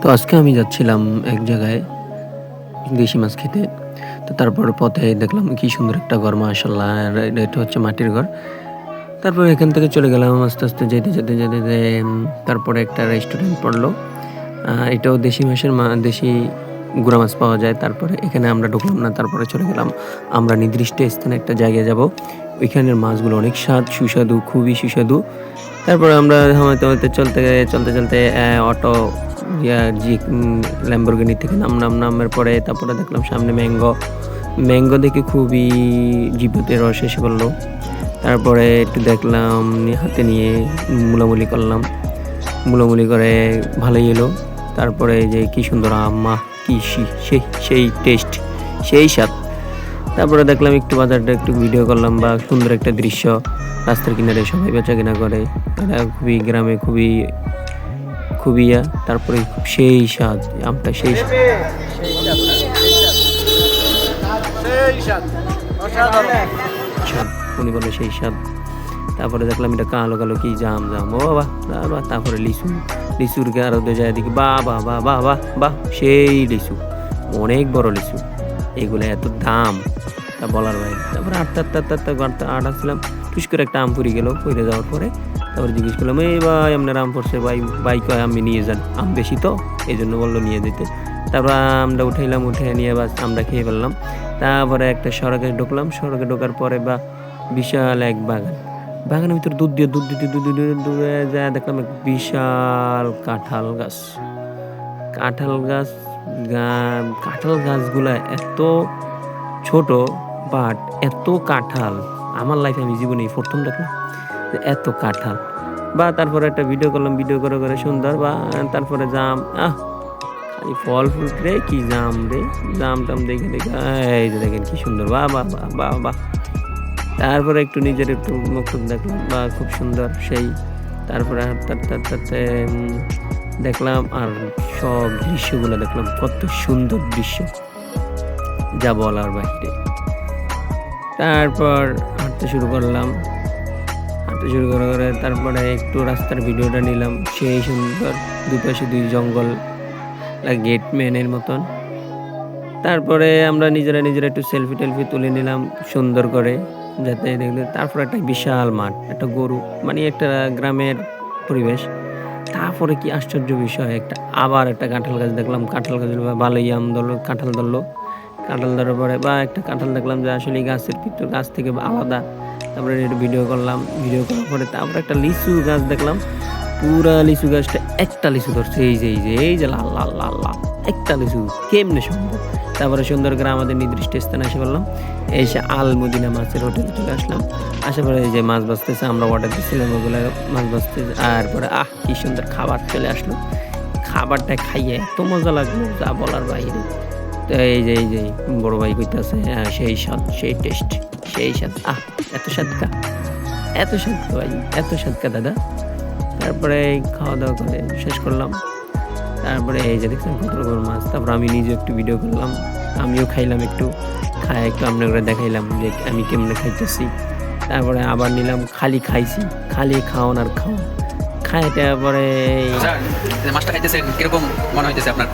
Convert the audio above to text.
তো আজকে আমি যাচ্ছিলাম এক জায়গায় দেশি মাছ খেতে। তো তারপর পথে দেখলাম কি সুন্দর একটা ঘর, মাশাআল্লাহ। আর এটা হচ্ছে মাটির ঘর। তারপর এখান থেকে চলে গেলাম আস্তে, আস্তে যেতে তারপরে একটা রেস্টুরেন্ট পড়লো। এটাও দেশি মাছের দেশি গুড়া মাছ পাওয়া যায়। তারপরে এখানে আমরা ঢুকলাম না। তারপরে চলে গেলাম আমরা নির্দিষ্ট স্থানে একটা জায়গায় যাব। ওইখানের মাছগুলো অনেক সুস্বাদু, খুবই সুস্বাদু। তারপরে আমরা থামাইতে চলতে অটো ল্যাম্বরগিনি থেকে নামার পরে তারপরে দেখলাম সামনে ম্যাঙ্গো দেখে খুবই জিভতে রস এসে পড়লো। তারপরে একটু দেখলাম, হাতে নিয়ে মুলামুলি করে ভালোই এলো। তারপরে যে কি সুন্দর আম্মা, কি সেই টেস্ট, সেই স্বাদ। তারপরে দেখলাম একটু বাজারটা একটু ভিডিও করলাম, বা সুন্দর একটা দৃশ্য, রাস্তার কিনারে সবাই বেচা কেনা করে। এটা খুবই গ্রামে খুবই তারপরে সেই স্বাদ, আমটা সেই স্বাদ, উনি বলে সেই স্বাদ। তারপরে দেখলাম এটা কালো কালো কি জাম, ও বাবা। তারপরে লিচুর আরো যায় দেখি, বাহ, সেই লিচু, অনেক বড় লিচু। এগুলো এত দাম তা বলার বাইরে। তারপরে আটটাছিলাম, টুস করে একটা আম পড়ে গেল। পড়ে যাওয়ার পরে তারপরে জিজ্ঞেস করলাম, এই ভাই আপনার আম পড়ছে? ভাই কয় আমি নিয়ে যান, আম বেশি তো এই জন্য বললো নিয়ে দিতে। তারপর আমটা উঠে নিয়ে বাস আমরা খেয়ে ফেললাম। তারপরে একটা সড়কে ঢোকার পরে বিশাল এক বাগানের ভিতরে দুধ দিয়ে দূরে যায় দেখলাম এক বিশাল কাঁঠাল গাছগুলা এত ছোট, বাট এত কাঁঠাল আমার লাইফে আমি জীবনে প্রথম দেখলাম এত কাঁঠাল। তারপরে একটা ভিডিও করলাম, ভিডিও করে সুন্দর। তারপরে জাম, ফল ফুল রে, কি জাম রে, জাম টাম দেখে এই যে দেখেন কি সুন্দর, বাহ। তারপরে একটু নিজের একটু মুখ দেখলাম, খুব সুন্দর সেই। তারপরে হাঁটতে দেখলাম আর সব দৃশ্যগুলো দেখলাম, কত সুন্দর দৃশ্য, যা বলার বাহিরে। তারপর হাঁটতে শুরু করে তারপরে একটু রাস্তার ভিডিওটা নিলাম, সেই সুন্দর, দুপাশে দুই জঙ্গল, গেটম্যানের মতন। তারপরে আমরা নিজেরা একটু সেলফি তুলে নিলাম সুন্দর করে, যাতে দেখলে। তারপর একটা বিশাল মাঠ, একটা গরু, মানে একটা গ্রামের পরিবেশ। তারপরে কি আশ্চর্য বিষয়, আবার একটা কাঁঠাল গাছ দেখলাম। কাঁঠাল গাছ ভালোই আম ধরলো, কাঁঠাল ধরার পরে একটা কাঁঠাল দেখলাম যে আসলে গাছের ভিতর, গাছ থেকে আলাদা। তারপরে একটু ভিডিও করার পরে তারপরে একটা লিচু গাছ দেখলাম। পুরা লিচু গাছটা একটা লিচু ধরছে, এই যে লাল একটা লিচু, কেমনে সম্ভব? তারপরে সুন্দর করে আমাদের নির্দিষ্ট স্থানে এসে বললাম, এসে আল মদিনা মাছের হোটেলে চলে আসলাম। আসার পরে এই যে মাছ বাঁচতেছে, আমরা অর্ডার দিচ্ছিলাম ওগুলো মাছ বাঁচতেছে। আর পরে কি সুন্দর খাবার চলে আসলো। খাবারটা খাইয়ে এত মজা লাগলো, যা বলার বাইরে। তো এই যে বড় ভাই কইতেছে, সেই স্বাদ, সেই টেস্ট, সেই স্বাদ, এত স্বাদকা ভাই, এত স্বাদকা দাদা। তারপরে খাওয়া দাওয়া করে শেষ করলাম। তারপরে এই যে দেখছেন কত রকমের মাছ। তারপর আমি নিজে একটু ভিডিও করলাম, আমিও খাইলাম, একটু আপনাকে দেখাইলাম যে আমি কেমনে খাইতেছি। তারপরে আবার নিলাম, খালি খাওয়ান খাইতে। পরে মাছটা খাইতেছেন কিরকম মনে হইতেছে আপনার?